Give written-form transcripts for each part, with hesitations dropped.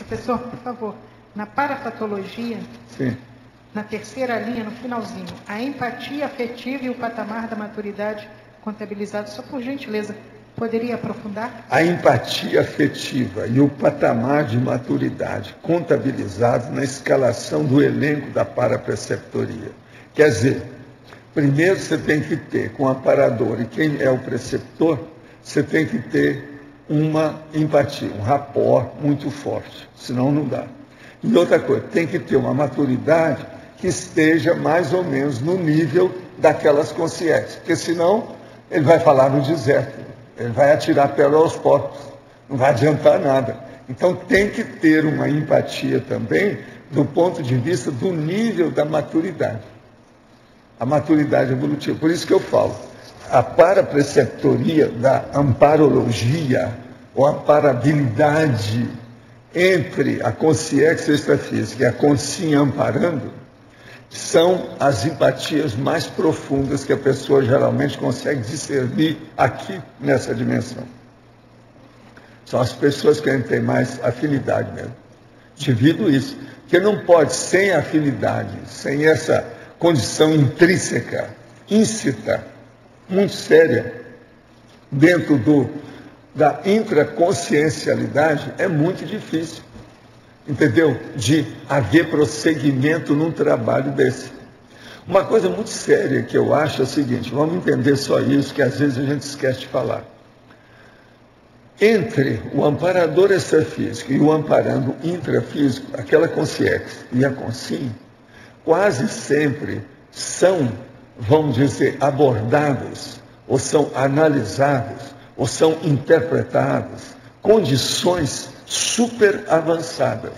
Professor, por favor, na parapatologia, Sim. na terceira linha, no finalzinho, a empatia afetiva e o patamar da maturidade contabilizado, só por gentileza, poderia aprofundar? A empatia afetiva e o patamar de maturidade contabilizados na escalação do elenco da parapreceptoria. Quer dizer, primeiro você tem que ter, com o amparador e quem é o preceptor, você tem que ter uma empatia, um rapport muito forte, senão não dá. E outra coisa, tem que ter uma maturidade que esteja mais ou menos no nível daquelas consciências, porque senão ele vai falar no deserto, ele vai atirar pedra aos porcos, não vai adiantar nada. Então tem que ter uma empatia também do ponto de vista do nível da maturidade, a maturidade evolutiva. Por isso que eu falo, a parapreceptoria da amparologia, ou amparabilidade entre a consciência extrafísica e a consciência amparando, são as empatias mais profundas que a pessoa geralmente consegue discernir aqui nessa dimensão. São as pessoas que a gente tem mais afinidade mesmo. Divido isso, porque não pode, sem afinidade, sem essa condição intrínseca, íncita, muito séria, dentro da intraconsciencialidade, é muito difícil, entendeu? De haver prosseguimento num trabalho desse. Uma coisa muito séria que eu acho é o seguinte, vamos entender só isso, que às vezes a gente esquece de falar. Entre o amparador extrafísico e o amparando intrafísico, aquela consciência e a consciência, quase sempre são, vamos dizer, abordadas, ou são analisadas, ou são interpretadas, condições super avançadas.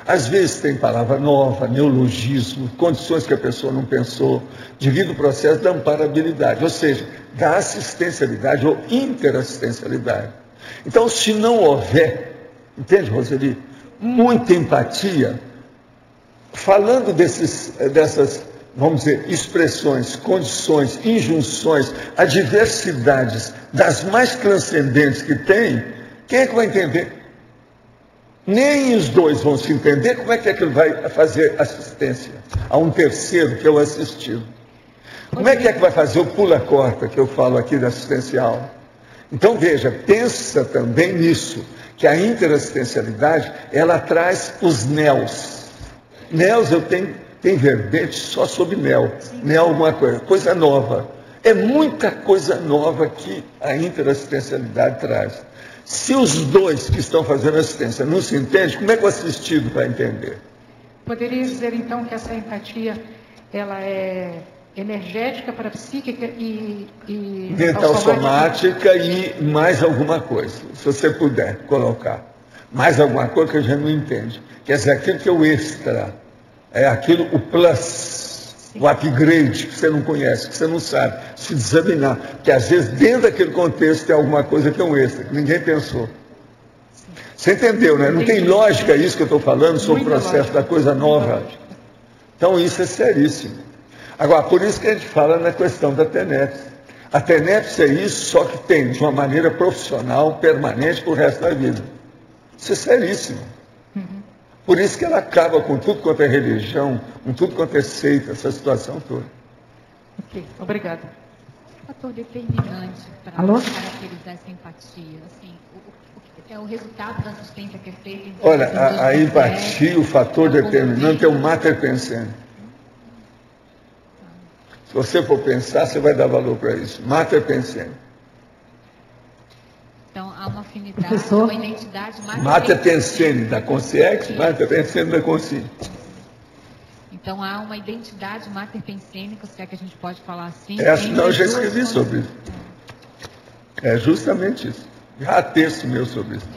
Às vezes tem palavra nova, neologismo, condições que a pessoa não pensou, devido ao processo da amparabilidade, ou seja, da assistencialidade ou interassistencialidade. Então, se não houver, entende, Roseli, muita empatia, falando dessas, vamos dizer, expressões, condições, injunções, adversidades das mais transcendentes que tem, quem é que vai entender? Nem os dois vão se entender, como é que ele vai fazer assistência a um terceiro, que é o assistido? Como é que vai fazer o pula-corta, que eu falo aqui da assistencial? Então, veja, pensa também nisso, que a interassistencialidade, ela traz os néus. Néus, eu tenho verbete só sobre néu. Néu alguma coisa nova. É muita coisa nova que a interassistencialidade traz. Se os dois que estão fazendo assistência não se entendem, como é que o assistido vai entender? Poderia dizer, então, que essa empatia, ela é energética, parapsíquica e mental somática e mais alguma coisa, se você puder colocar. Mais alguma coisa que a gente não entende. Quer dizer, aquilo que é o extra, é aquilo, o plus, sim, o upgrade, que você não conhece, que você não sabe, se examinar. Porque às vezes dentro daquele contexto tem alguma coisa que é um extra, que ninguém pensou. Sim. Você entendeu, né? Não tem lógica isso que eu estou falando sobre o processo da coisa nova. Então isso é seríssimo. Agora, por isso que a gente fala na questão da TENEPS. A TENEPS é isso, só que tem de uma maneira profissional, permanente, para o resto da vida. Isso é seríssimo. Por isso que ela acaba com tudo quanto é religião, com tudo quanto é seita, essa situação toda. Ok, obrigada. Fator determinante para caracterizar essa empatia, assim, o que é o resultado da assistência que é feita. Olha, a empatia, o fator determinante é o mater pensandi. Se você for pensar, você vai dar valor para isso. Mater pensandi. Então, há uma afinidade, uma identidade mater pensandi da consciência, mater pensandi da consciência. Então, há uma identidade mater pensênica, se é que a gente pode falar assim. Não, eu já escrevi sobre isso. É justamente isso. Já há texto meu sobre isso.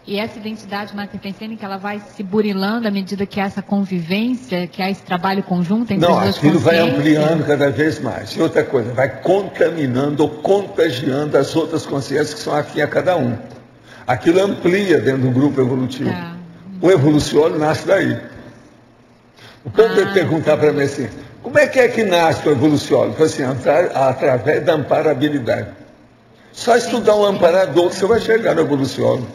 E essa identidade mater pensênica, ela vai se burilando à medida que há essa convivência, que há esse trabalho conjunto entre as duas aquilo vai consciências? ampliando cada vez mais. E outra coisa, vai contaminando ou contagiando as outras consciências que são afins a cada um. Aquilo amplia dentro do grupo evolutivo. O evoluciônio nasce daí. O povo vai perguntar para mim assim, como é que nasce o evoluciônio? Assim, através da amparabilidade. Só estudar um amparador que você vai chegar no evoluciônio.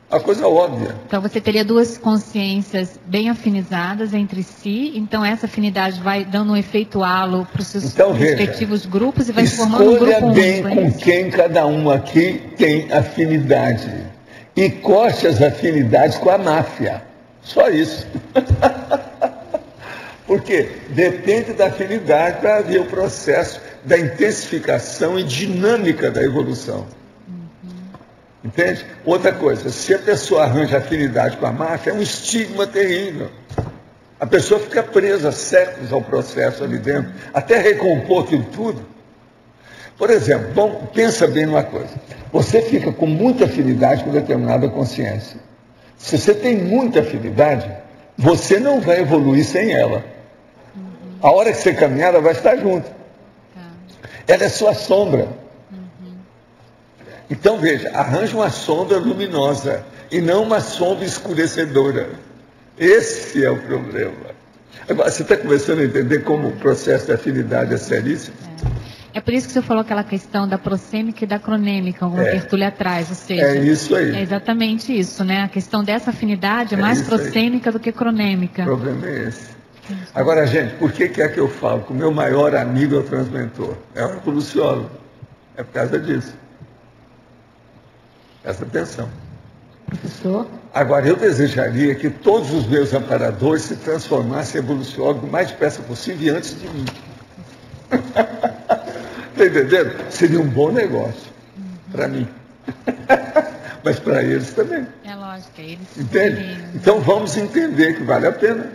A coisa óbvia. Então você teria duas consciências bem afinizadas entre si, então essa afinidade vai dando um efeito halo para os seus respectivos grupos e vai formando um grupo único. Escolha bem com quem cada um aqui tem afinidade. E corte as afinidades com a máfia. Só isso. Porque depende da afinidade para haver o processo da intensificação e dinâmica da evolução. Entende? Outra coisa, se a pessoa arranja afinidade com a máfia, é um estigma terrível. A pessoa fica presa séculos ao processo ali dentro, até recompor aquilo tudo. Por exemplo, bom, pensa bem numa coisa. Você fica com muita afinidade com determinada consciência. Se você tem muita afinidade, você não vai evoluir sem ela. A hora que você caminhar, ela vai estar junto. Ela é sua sombra. Então, veja, arranja uma sombra luminosa e não uma sombra escurecedora. Esse é o problema. Agora, você está começando a entender como o processo de afinidade é seríssimo? É por isso que você falou aquela questão da prosêmica e da cronêmica, como Tertúlia atrás, ou seja... É isso aí. É exatamente isso, né? A questão dessa afinidade é mais prosêmica do que cronêmica. O problema é esse. Agora, gente, por que é que eu falo que o meu maior amigo é o transmentor? É o evoluciólogo. É por causa disso. Presta atenção. Professor? Agora, eu desejaria que todos os meus amparadores se transformassem em evoluciólogo o mais depressa possível e antes de mim. Está entendendo? Seria um bom negócio para mim. Mas para eles também. É lógico, eles... Entende? Então vamos entender que vale a pena.